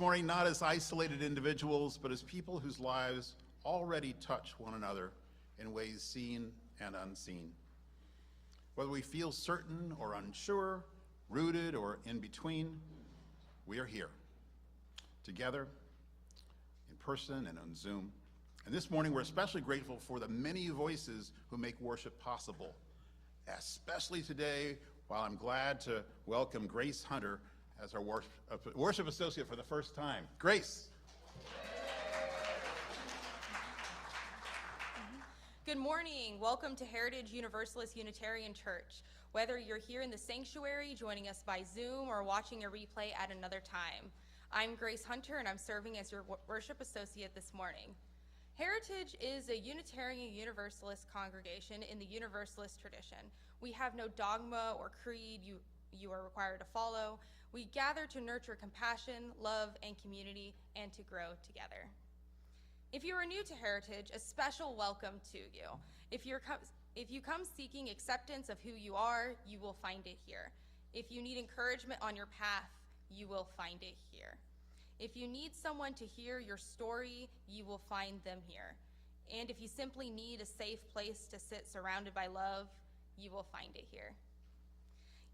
Morning, not as isolated individuals, but as people whose lives already touch one another in ways seen and unseen. Whether we feel certain or unsure, rooted or in between, we are here, together, in person and on Zoom. And this morning, we're especially grateful for the many voices who make worship possible, especially today, while I'm glad to welcome Grace Hunter as our worship associate for the first time. Grace. Good morning. Welcome to Heritage Universalist Unitarian Church. Whether you're here in the sanctuary, joining us by Zoom, or watching a replay at another time, I'm Grace Hunter, and I'm serving as your worship associate this morning. Heritage is a Unitarian Universalist congregation in the Universalist tradition. We have no dogma or creed you are required to follow. We gather to nurture compassion, love, and community, and to grow together. If you are new to Heritage, a special welcome to you. If you come seeking acceptance of who you are, you will find it here. If you need encouragement on your path, you will find it here. If you need someone to hear your story, you will find them here. And if you simply need a safe place to sit surrounded by love, you will find it here.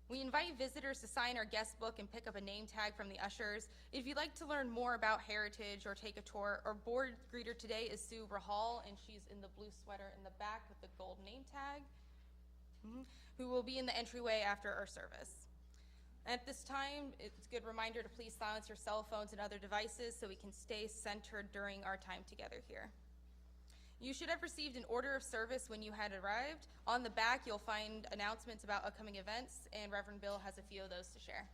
We invite visitors to sign our guest book and pick up a name tag from the ushers. If you'd like to learn more about Heritage or take a tour, our board greeter today is Sue Rahal, and she's in the blue sweater in the back with the gold name tag, who will be in the entryway after our service. At this time, it's a good reminder to please silence your cell phones and other devices so we can stay centered during our time together here. You should have received an order of service when you had arrived. On the back, you'll find announcements about upcoming events, and Reverend Bill has a few of those to share.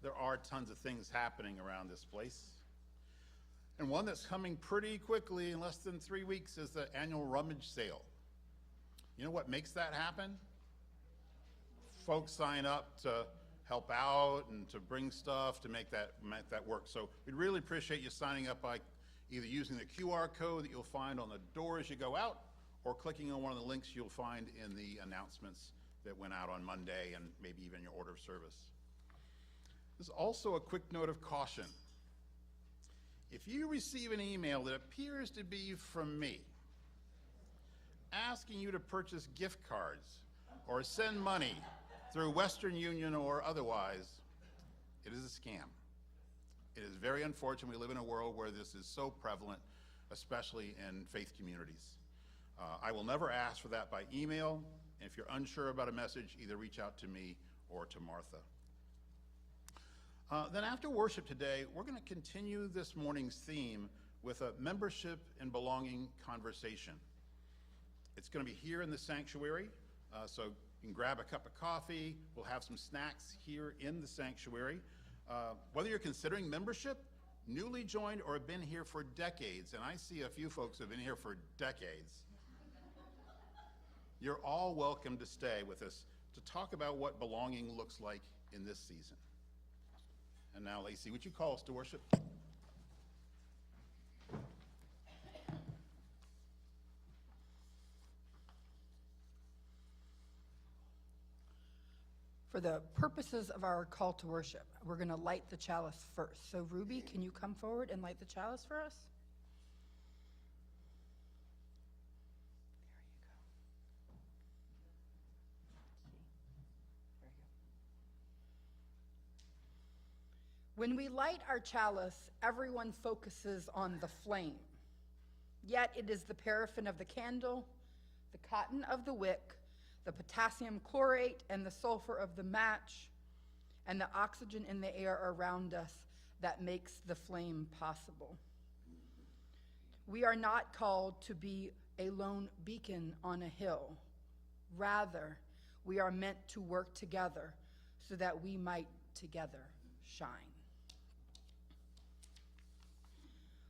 There are tons of things happening around this place. And one that's coming pretty quickly, in less than 3 weeks, is the annual rummage sale. You know what makes that happen? Folks sign up to help out and to bring stuff to make that work. So we'd really appreciate you signing up by either using the QR code that you'll find on the door as you go out, or clicking on one of the links you'll find in the announcements that went out on Monday and maybe even your order of service. There's also a quick note of caution. If you receive an email that appears to be from me, asking you to purchase gift cards or send money through Western Union or otherwise, it is a scam. It is very unfortunate we live in a world where this is so prevalent, especially in faith communities. I will never ask for that by email, and if you're unsure about a message, either reach out to me or to Martha. Then after worship today, we're going to continue this morning's theme with a membership and belonging conversation. It's going to be here in the sanctuary, so you can grab a cup of coffee. We'll have some snacks here in the sanctuary. Whether you're considering membership, newly joined, or have been here for decades, and I see a few folks who have been here for decades, you're all welcome to stay with us to talk about what belonging looks like in this season. And now, Lacey, would you call us to worship? For the purposes of our call to worship, we're going to light the chalice first. So Ruby, can you come forward and light the chalice for us? There you go. When we light our chalice, everyone focuses on the flame. Yet it is the paraffin of the candle, the cotton of the wick, the potassium chlorate and the sulfur of the match, and the oxygen in the air around us that makes the flame possible. We are not called to be a lone beacon on a hill. Rather, we are meant to work together so that we might together shine.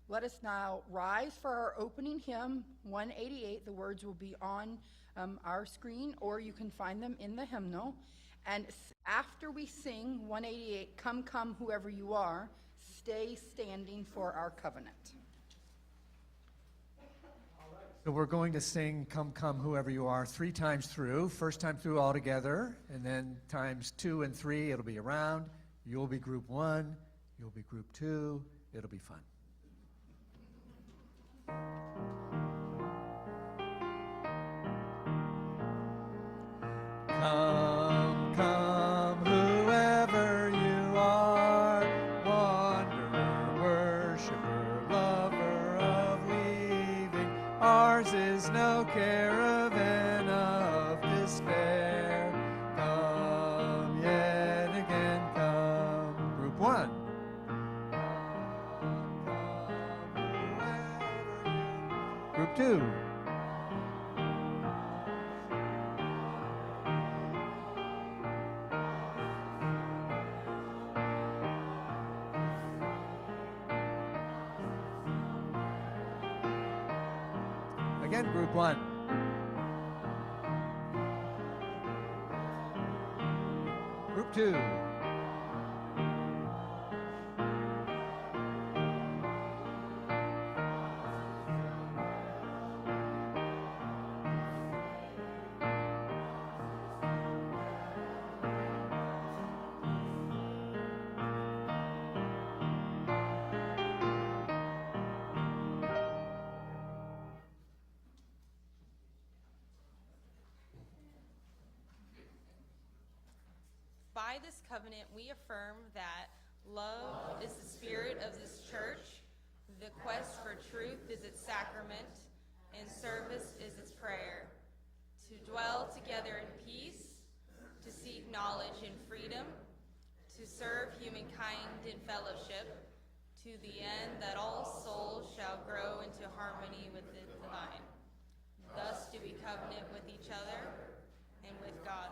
Let us now rise for our opening hymn, 188. The words will be on our screen, or you can find them in the hymnal. And after we sing 188, Come, Come, Whoever You Are, stay standing for our covenant. All right. So we're going to sing Come, Come, Whoever You Are 3 times through. First time through all together, and then times 2 and 3, it'll be around. You'll be group 1, you'll be group 2. It'll be fun. Come, come, whoever you are, wanderer, worshiper, lover of leaving. Ours is no caravan of despair. Come yet again, come. Group 1. Group 2. Again, group 1. Group 2. By this covenant, we affirm that love is the spirit of this church, the quest for truth is its sacrament, and service is its prayer. To dwell together in peace, to seek knowledge in freedom, to serve humankind in fellowship, to the end that all souls shall grow into harmony with the divine. Thus do we covenant with each other and with God.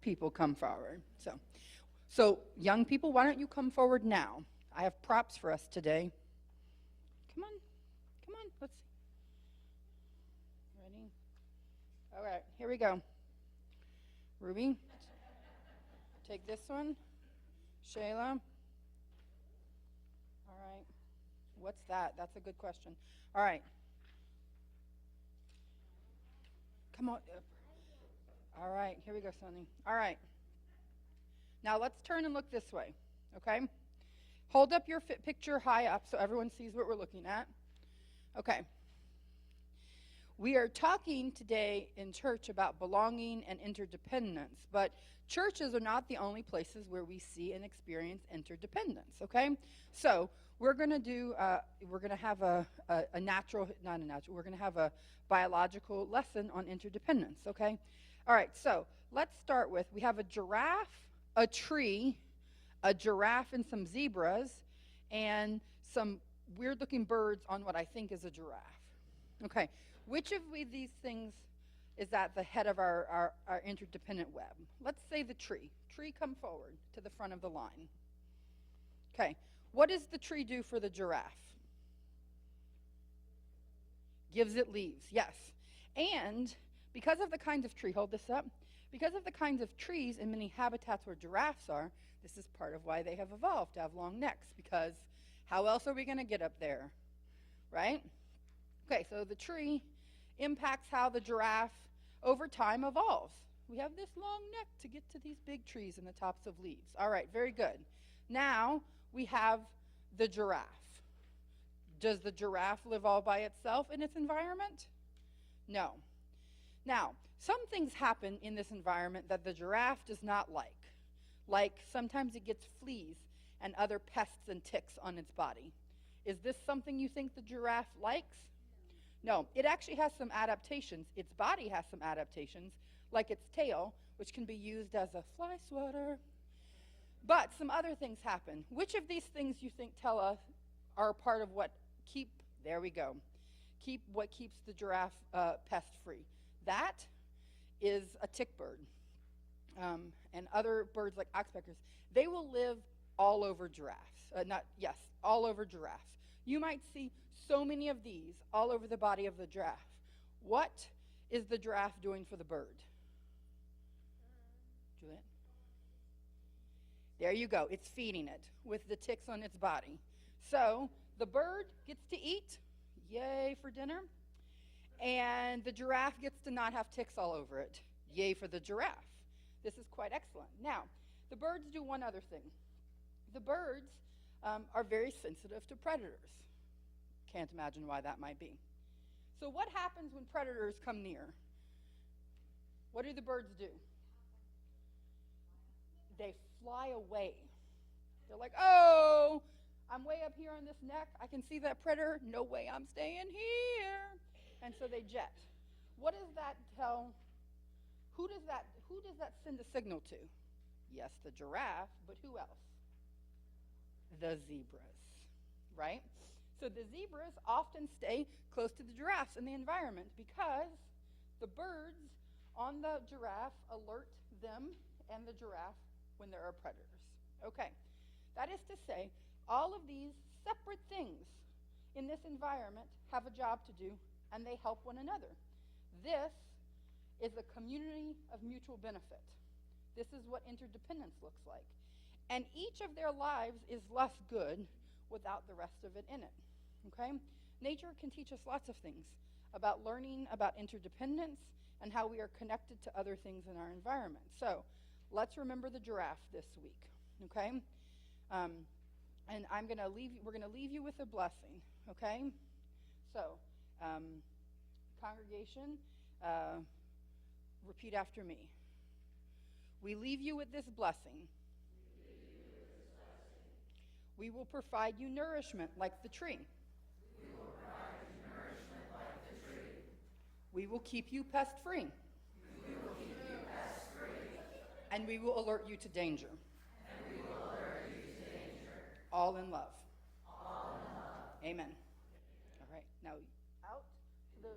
People come forward. So young people, why don't you come forward now? I have props for us today. Come on, let's see. Ready? All right, here we go. Ruby, take this one. Shayla. All right. What's that? That's a good question. All right. Come on. All right, here we go, Sonny. All right. Now let's turn and look this way, okay? Hold up your picture high up so everyone sees what we're looking at. Okay. We are talking today in church about belonging and interdependence, but churches are not the only places where we see and experience interdependence, okay? So we're going to do, we're going to have we're going to have a biological lesson on interdependence, okay? All right, so let's start with, we have a giraffe, a tree, a giraffe and some zebras, and some weird-looking birds on what I think is a giraffe. Okay, which of these things is at the head of our interdependent web? Let's say the tree. Tree, come forward to the front of the line. Okay, what does the tree do for the giraffe? Gives it leaves, yes. And because of the kinds of tree, hold this up, because of the kinds of trees in many habitats where giraffes are, this is part of why they have evolved to have long necks, because how else are we going to get up there, right? Okay, so the tree impacts how the giraffe over time evolves. We have this long neck to get to these big trees and the tops of leaves. All right, very good. Now we have the giraffe. Does the giraffe live all by itself in its environment? No. Now, some things happen in this environment that the giraffe does not like. Like sometimes it gets fleas and other pests and ticks on its body. Is this something you think the giraffe likes? No, it actually has some adaptations. Its body has some adaptations, like its tail, which can be used as a fly swatter. But some other things happen. Which of these things you think tell us are part of what keep what keeps the giraffe pest free? That is a tick bird. And other birds like oxpeckers, they will live all over giraffes. All over giraffes. You might see so many of these all over the body of the giraffe. What is the giraffe doing for the bird? to it. There you go. It's feeding it with the ticks on its body. So the bird gets to eat, yay for dinner, and the giraffe gets to not have ticks all over it, yay for the giraffe. This is quite excellent. Now, the birds do one other thing. The birds are very sensitive to predators. Can't imagine why that might be. So what happens when predators come near? What do the birds do? They fly away. They're like, oh, I'm way up here on this neck. I can see that predator. No way I'm staying here. And so they jet. What does that tell? Who does that send a signal to? Yes, the giraffe, but who else? The zebras, right? So the zebras often stay close to the giraffes in the environment because the birds on the giraffe alert them and the giraffe when there are predators. Okay, that is to say, all of these separate things in this environment have a job to do, and they help one another. This is a community of mutual benefit. This is what interdependence looks like. And each of their lives is less good without the rest of it in it. Okay? Nature can teach us lots of things about learning about interdependence and how we are connected to other things in our environment. So let's remember the giraffe this week. Okay? And we're going to leave you with a blessing. Okay? So, congregation, repeat after me. We leave you with this blessing. We will provide you nourishment like the tree. We will provide you nourishment like the tree. We will keep you pest-free. We will keep you pest-free. And we will alert you to danger. And we will alert you to danger. All in love. All in love. Amen. All right, now out to the...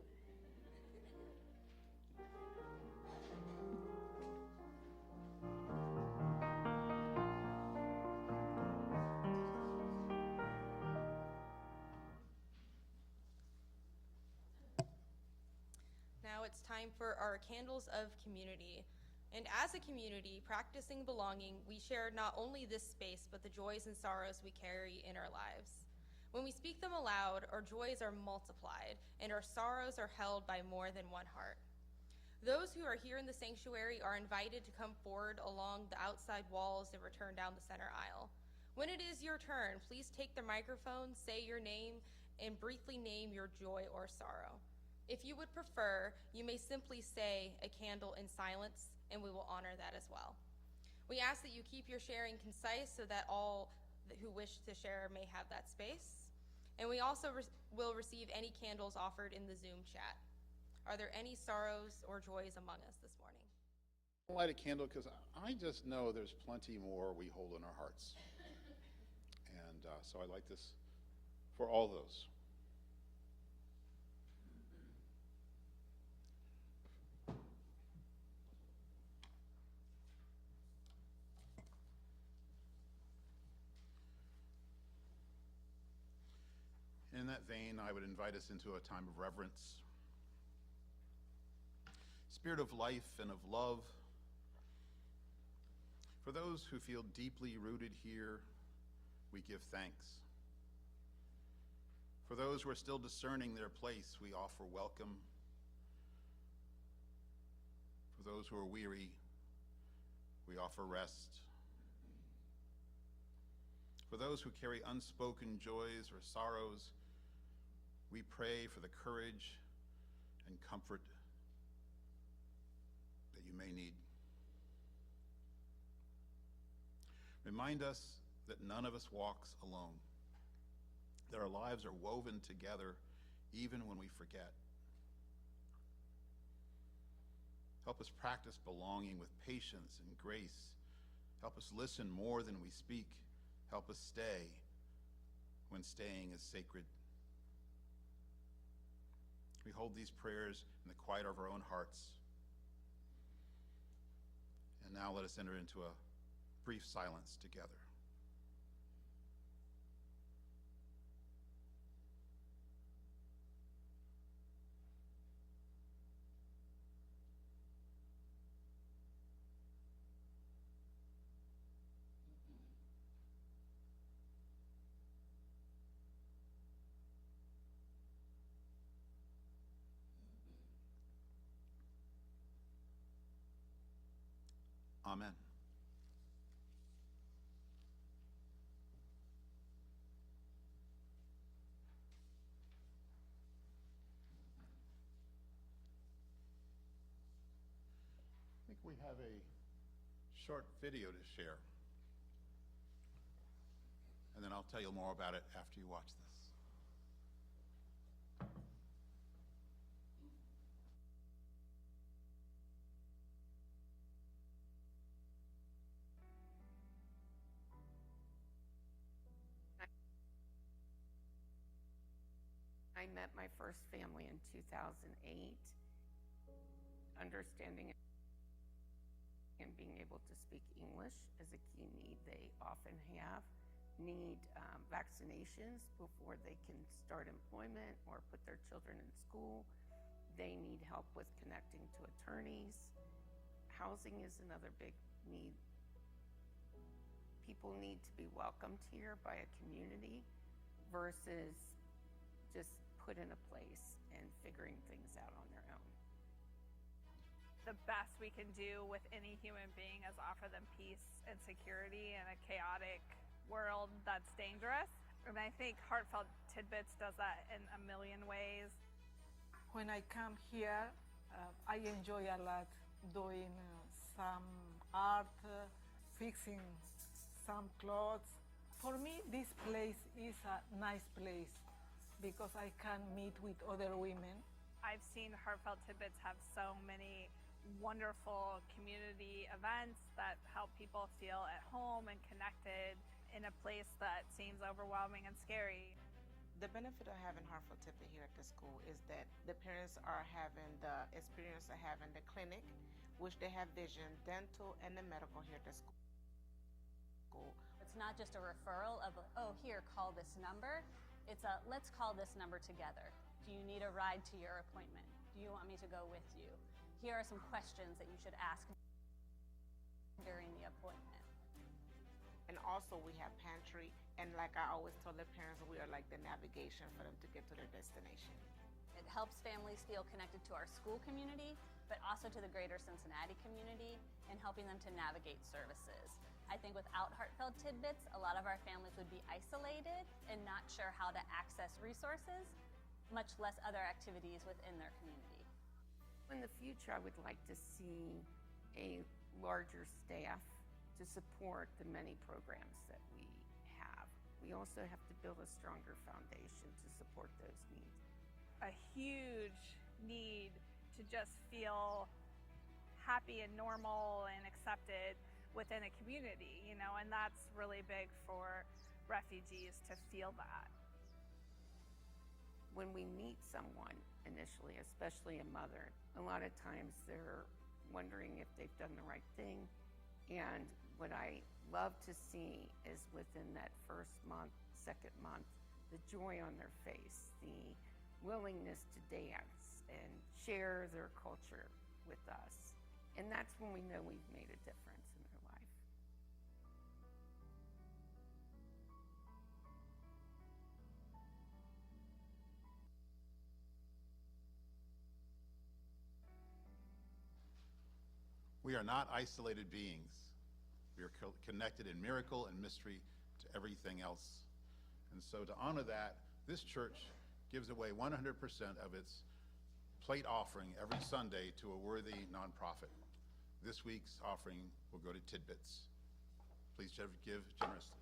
Now it's time for our candles of community. And as a community, practicing belonging, we share not only this space, but the joys and sorrows we carry in our lives. When we speak them aloud, our joys are multiplied, and our sorrows are held by more than one heart. Those who are here in the sanctuary are invited to come forward along the outside walls and return down the center aisle. When it is your turn, please take the microphone, say your name, and briefly name your joy or sorrow. If you would prefer, you may simply say a candle in silence, and we will honor that as well. We ask that you keep your sharing concise so that all who wish to share may have that space. And we also will receive any candles offered in the Zoom chat. Are there any sorrows or joys among us this morning? I light a candle because I just know there's plenty more we hold in our hearts. And so I light this for all those. In that vein, I would invite us into a time of reverence. Spirit of life and of love, for those who feel deeply rooted here, we give thanks. For those who are still discerning their place, we offer welcome. For those who are weary, we offer rest. For those who carry unspoken joys or sorrows, we pray for the courage and comfort that you may need. Remind us that none of us walks alone, that our lives are woven together even when we forget. Help us practice belonging with patience and grace. Help us listen more than we speak. Help us stay when staying is sacred. We hold these prayers in the quiet of our own hearts. And now let us enter into a brief silence together. Amen. I think we have a short video to share. And then I'll tell you more about it after you watch this. I met my first family in 2008. Understanding and being able to speak English is a key need they often have. Need vaccinations before they can start employment or put their children in school. They need help with connecting to attorneys. Housing is another big need. People need to be welcomed here by a community versus just put in a place and figuring things out on their own. The best we can do with any human being is offer them peace and security in a chaotic world that's dangerous. And I think Heartfelt Tidbits does that in a million ways. When I come here, I enjoy a lot doing some art, fixing some clothes. For me, this place is a nice place because I can meet with other women. I've seen Heartfelt Tidbits have so many wonderful community events that help people feel at home and connected in a place that seems overwhelming and scary. The benefit of having Heartfelt Tidbit here at the school is that the parents are having the experience of having the clinic, which they have vision, dental, and the medical here at the school. It's not just a referral of, oh, here, call this number. It's a, let's call this number together. Do you need a ride to your appointment? Do you want me to go with you? Here are some questions that you should ask during the appointment. And also we have pantry, and like I always tell the parents, we are like the navigation for them to get to their destination. It helps families feel connected to our school community, but also to the greater Cincinnati community in helping them to navigate services. I think without Heartfelt Tidbits, a lot of our families would be isolated and not sure how to access resources, much less other activities within their community. In the future, I would like to see a larger staff to support the many programs that we have. We also have to build a stronger foundation to support those needs. A huge need to just feel happy and normal and accepted within a community, you know, and that's really big for refugees to feel that. When we meet someone initially, especially a mother, a lot of times they're wondering if they've done the right thing. And what I love to see is within that first month, second month, the joy on their face, the willingness to dance and share their culture with us. And that's when we know we've made a difference in their life. We are not isolated beings. We are connected in miracle and mystery to everything else. And so to honor that, this church gives away 100% of its plate offering every Sunday to a worthy nonprofit. This week's offering will go to Tidbits. Please give generously.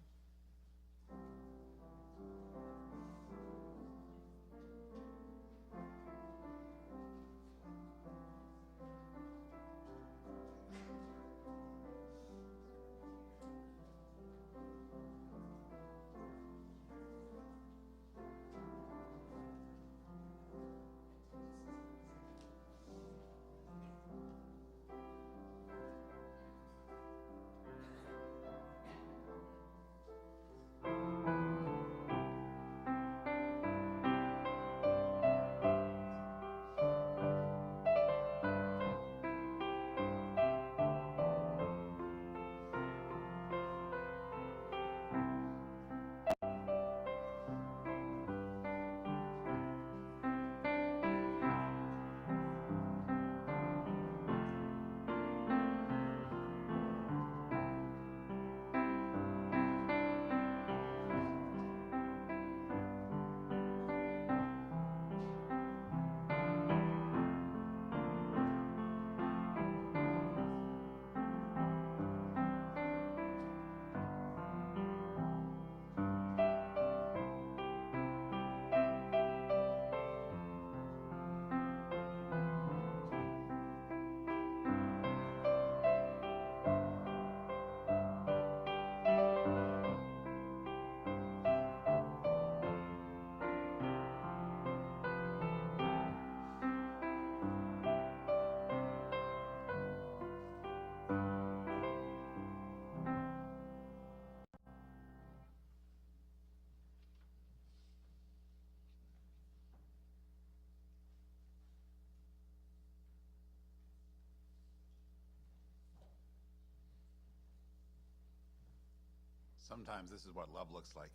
Sometimes this is what love looks like.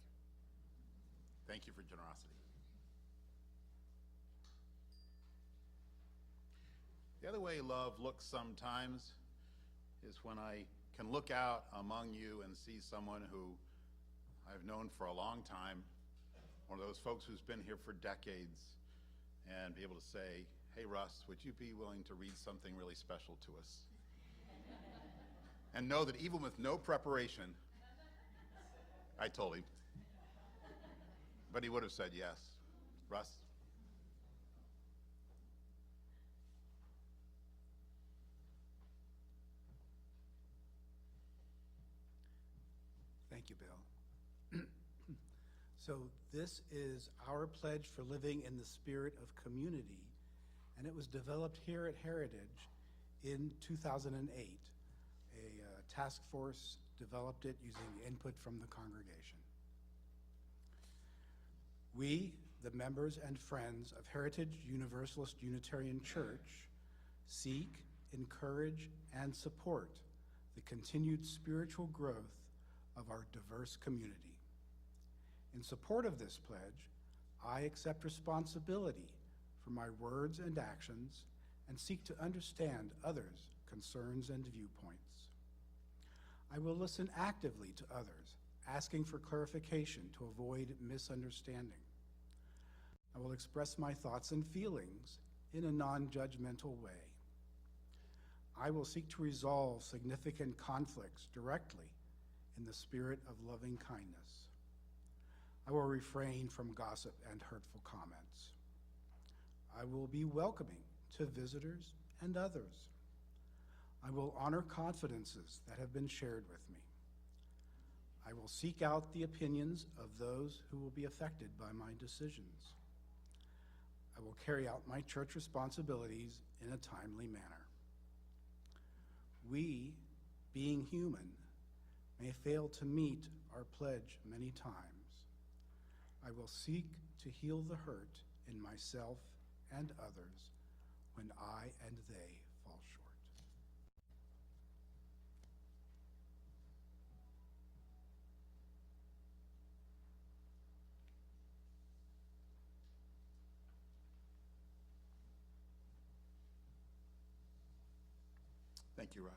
Thank you for generosity. The other way love looks sometimes is when I can look out among you and see someone who I've known for a long time, one of those folks who's been here for decades, and be able to say, hey, Russ, would you be willing to read something really special to us? And know that even with no preparation, I told him, but he would have said yes. Russ? Thank you, Bill. So this is our pledge for living in the spirit of community, and it was developed here at Heritage in 2008. A task force developed it using input from the congregation. We, the members and friends of Heritage Universalist Unitarian Church, seek, encourage, and support the continued spiritual growth of our diverse community. In support of this pledge, I accept responsibility for my words and actions and seek to understand others' concerns and viewpoints. I will listen actively to others, asking for clarification to avoid misunderstanding. I will express my thoughts and feelings in a non-judgmental way. I will seek to resolve significant conflicts directly in the spirit of loving kindness. I will refrain from gossip and hurtful comments. I will be welcoming to visitors and others. I will honor confidences that have been shared with me. I will seek out the opinions of those who will be affected by my decisions. I will carry out my church responsibilities in a timely manner. We, being human, may fail to meet our pledge many times. I will seek to heal the hurt in myself and others when I and they fall short. Thank you, Russ.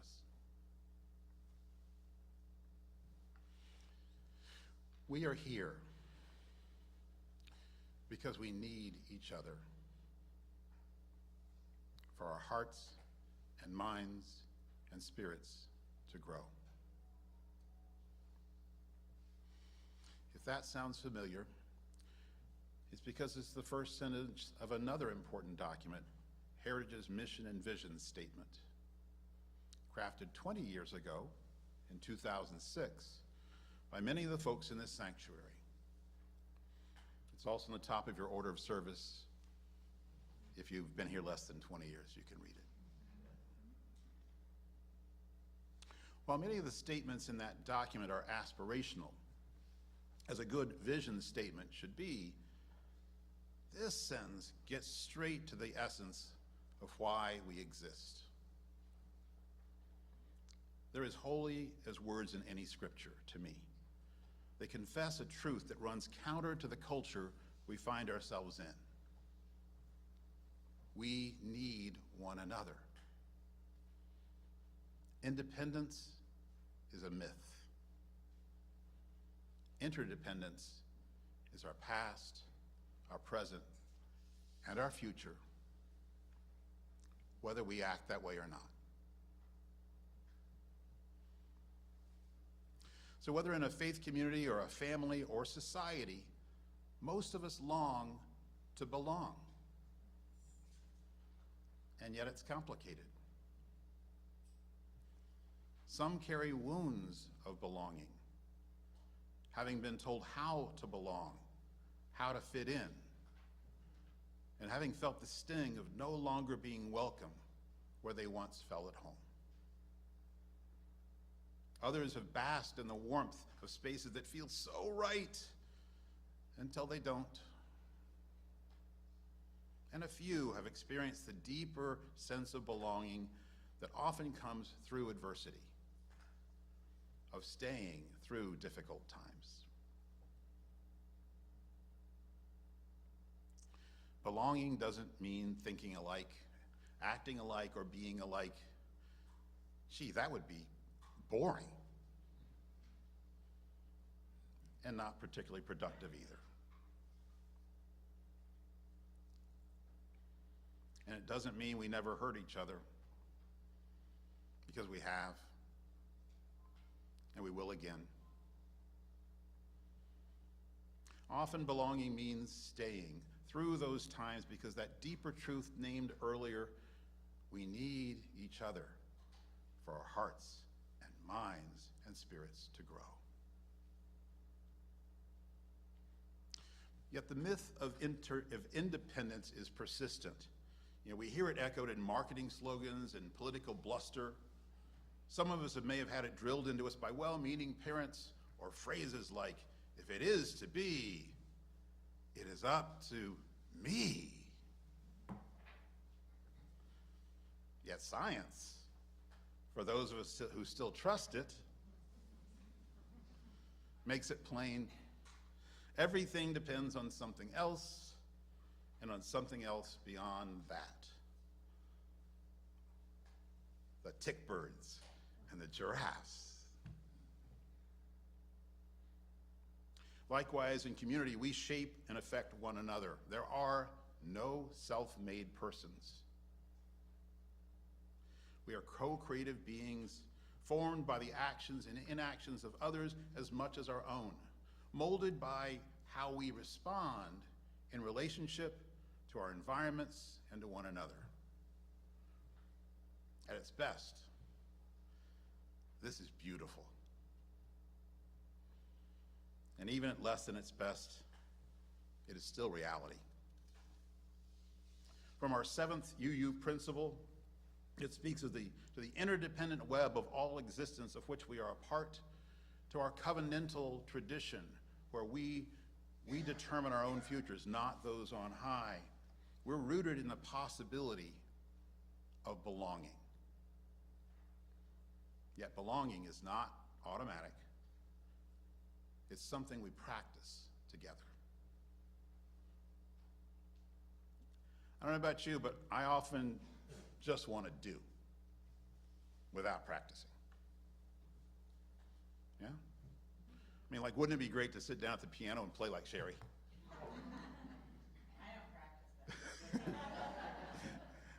We are here because we need each other for our hearts and minds and spirits to grow. If that sounds familiar, it's because it's the first sentence of another important document, Heritage's Mission and Vision Statement, crafted 20 years ago in 2006 by many of the folks in this sanctuary. It's also on the top of your order of service. If you've been here less than 20 years, you can read it. While many of the statements in that document are aspirational, as a good vision statement should be, this sentence gets straight to the essence of why we exist. They're as holy as words in any scripture to me. They confess a truth that runs counter to the culture we find ourselves in. We need one another. Independence is a myth. Interdependence is our past, our present, and our future, whether we act that way or not. So whether in a faith community or a family or society, most of us long to belong. And yet it's complicated. Some carry wounds of belonging, having been told how to belong, how to fit in, and having felt the sting of no longer being welcome where they once felt at home. Others have basked in the warmth of spaces that feel so right until they don't. And a few have experienced the deeper sense of belonging that often comes through adversity. of staying through difficult times. Belonging doesn't mean thinking alike, acting alike, or being alike. Gee, that would be boring and not particularly productive either. And it doesn't mean we never hurt each other, because we have, and we will again. Often belonging means staying through those times, because that deeper truth named earlier, we need each other for our hearts and minds and spirits to grow. Yet the myth of independence is persistent. We hear it echoed in marketing slogans and political bluster. Some of us may have had it drilled into us by well-meaning parents, or phrases like, "If it is to be, it is up to me." Yet science, for those of us who still trust it, makes it plain. Everything depends on something else, and on something else beyond that. The tick birds and the giraffes. Likewise, in community, we shape and affect one another. There are no self-made persons. We are co-creative beings, formed by the actions and inactions of others as much as our own, molded by how we respond in relationship to our environments and to one another. At its best, this is beautiful. And even at less than its best, it is still reality. From our 7th UU principle, it speaks of to the interdependent web of all existence of which we are a part, to our covenantal tradition, where we determine our own futures, not those on high. We're rooted in the possibility of belonging. Yet belonging is not automatic. It's something we practice together. I don't know about you, but I often just want to do without practicing. Yeah? I mean, like, wouldn't it be great to sit down at the piano and play like Sherry? I don't practice that.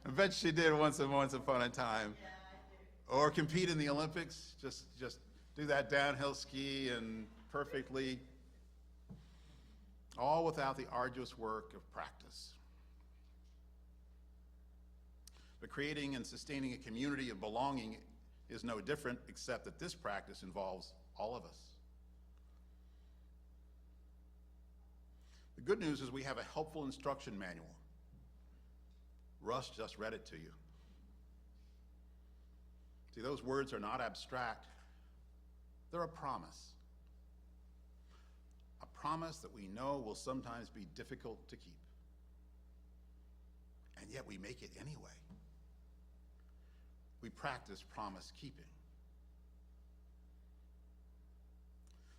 I bet she did once upon a time. Yeah, I do. Or compete in the Olympics, just do that downhill ski and perfectly, all without the arduous work of practice. But creating and sustaining a community of belonging is no different, except that this practice involves all of us. The good news is we have a helpful instruction manual. Russ just read it to you. See, those words are not abstract. They're a promise. A promise that we know will sometimes be difficult to keep. And yet we make it anyway. We practice promise keeping.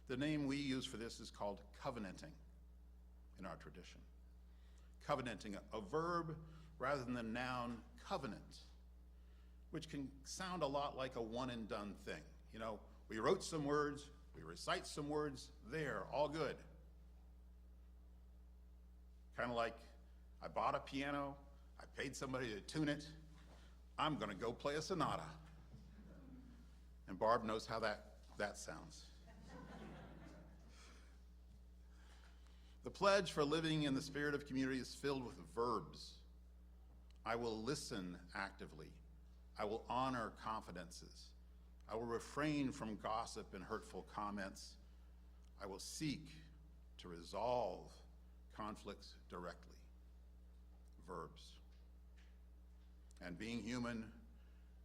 The name we use for this is called covenanting in our tradition. Covenanting, a verb rather than the noun covenant, which can sound a lot like a one and done thing. We wrote some words, we recite some words, there, all good. Kind of like, I bought a piano, I paid somebody to tune it, I'm gonna go play a sonata. And Barb knows how that sounds. The pledge for living in the spirit of community is filled with verbs. I will listen actively. I will honor confidences. I will refrain from gossip and hurtful comments. I will seek to resolve conflicts directly. Verbs. And being human,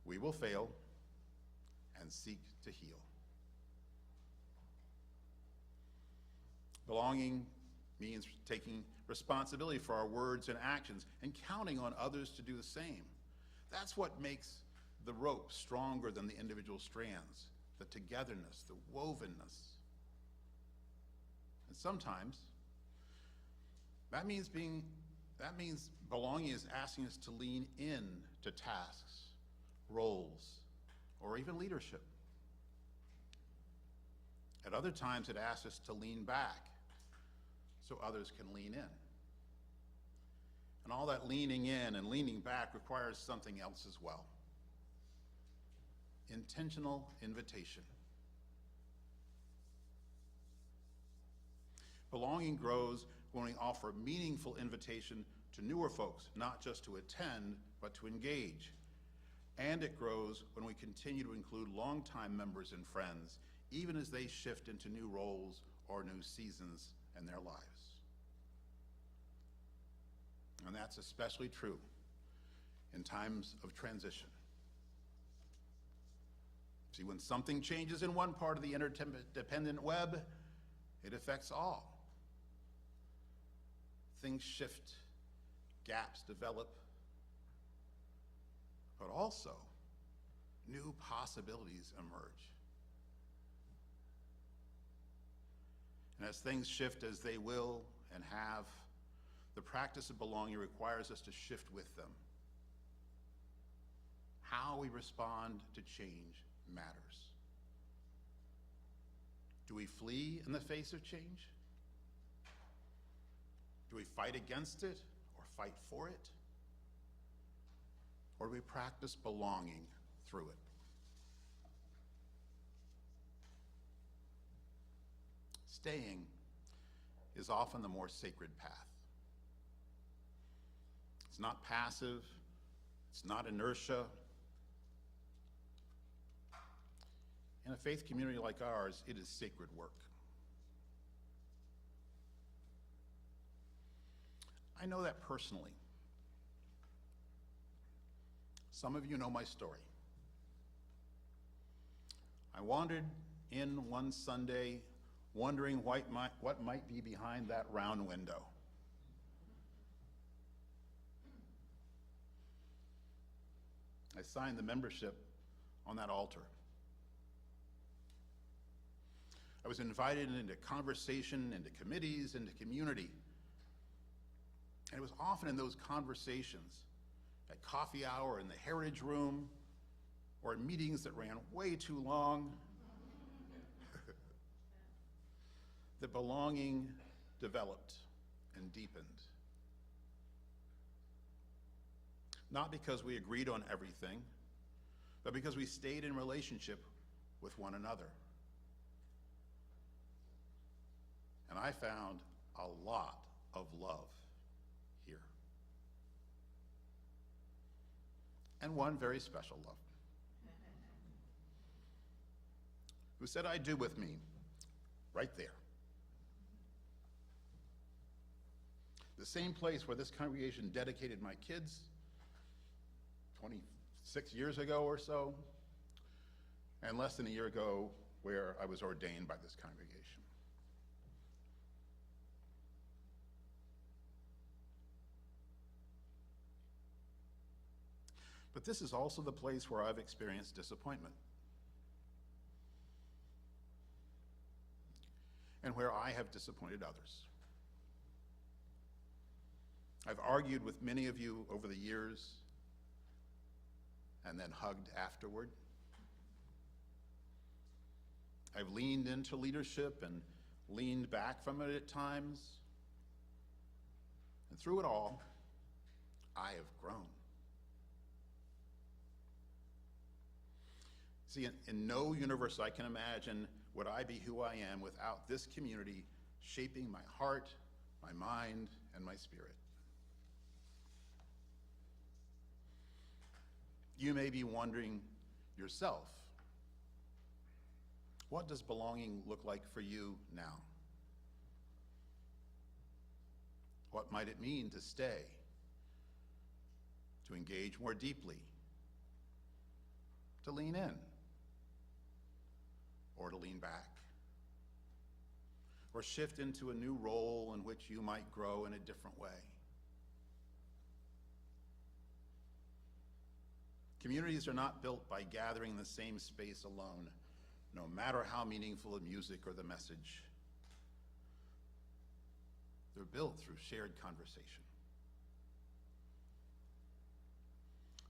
we will fail and seek to heal. Belonging means taking responsibility for our words and actions and counting on others to do the same. That's what makes the rope stronger than the individual strands. the togetherness, the wovenness. And sometimes that means belonging is asking us to lean in to tasks, roles, or even leadership. At other times, it asks us to lean back so others can lean in. And all that leaning in and leaning back requires something else as well. Intentional invitation. Belonging grows when we offer meaningful invitation to newer folks, not just to attend, but to engage. And it grows when we continue to include longtime members and friends, even as they shift into new roles or new seasons in their lives. And that's especially true in times of transition. See, when something changes in one part of the interdependent web, it affects all. Things shift, gaps develop, but also new possibilities emerge. And as things shift as they will and have, the practice of belonging requires us to shift with them. How we respond to change matters. Do we flee in the face of change? Do we fight against it or fight for it? Or do we practice belonging through it? Staying is often the more sacred path. It's not passive, it's not inertia. In a faith community like ours, it is sacred work. I know that personally. Some of you know my story. I wandered in one Sunday wondering what might be behind that round window. I signed the membership on that altar. I was invited into conversation, into committees, into community. And it was often in those conversations, at coffee hour in the Heritage Room, or in meetings that ran way too long, that belonging developed and deepened. Not because we agreed on everything, but because we stayed in relationship with one another. And I found a lot of love here. And one very special love, who said, "I do" with me, right there. The same place where this congregation dedicated my kids 26 years ago or so, and less than a year ago where I was ordained by this congregation. But this is also the place where I've experienced disappointment, and where I have disappointed others. I've argued with many of you over the years and then hugged afterward. I've leaned into leadership and leaned back from it at times. And through it all, I have grown. See, in no universe I can imagine would I be who I am without this community shaping my heart, my mind, and my spirit. You may be wondering yourself, what does belonging look like for you now? What might it mean to stay, to engage more deeply, to lean in, or to lean back, or shift into a new role in which you might grow in a different way? Communities are not built by gathering in the same space alone, no matter how meaningful the music or the message. They're built through shared conversation.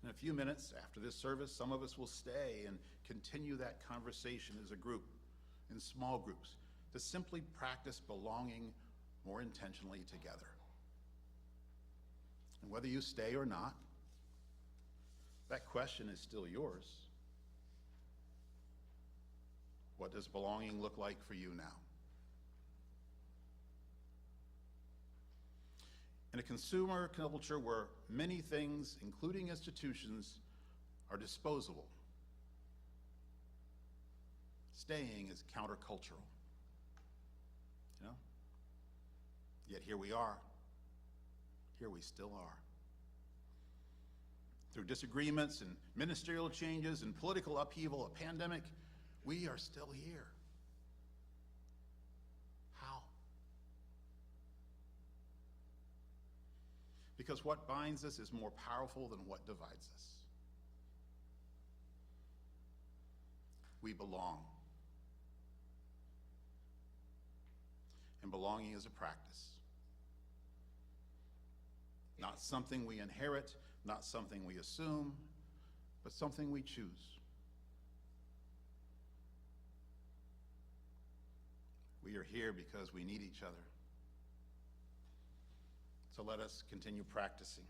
In a few minutes after this service, some of us will stay and continue that conversation as a group, in small groups, to simply practice belonging more intentionally together. And whether you stay or not, that question is still yours. What does belonging look like for you now? In a consumer culture where many things, including institutions, are disposable, staying is countercultural. You know? Yet here we are. Here we still are. Through disagreements and ministerial changes and political upheaval, a pandemic, we are still here. How? Because what binds us is more powerful than what divides us. We belong. And belonging is a practice. Not something we inherit, not something we assume, but something we choose. We are here because we need each other. So let us continue practicing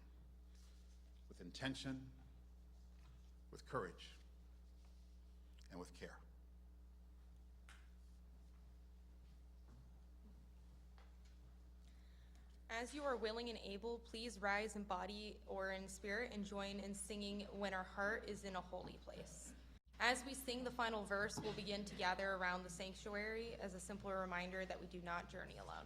with intention, with courage, and with care. As you are willing and able, please rise in body or in spirit and join in singing When Our Heart is in a Holy Place. As we sing the final verse, we'll begin to gather around the sanctuary as a simple reminder that we do not journey alone.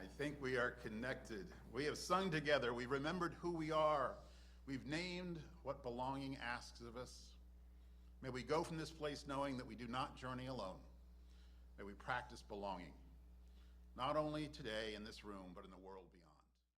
I think we are connected. We have sung together. We remembered who we are. We've named what belonging asks of us. May we go from this place knowing that we do not journey alone. May we practice belonging, not only today in this room, but in the world beyond.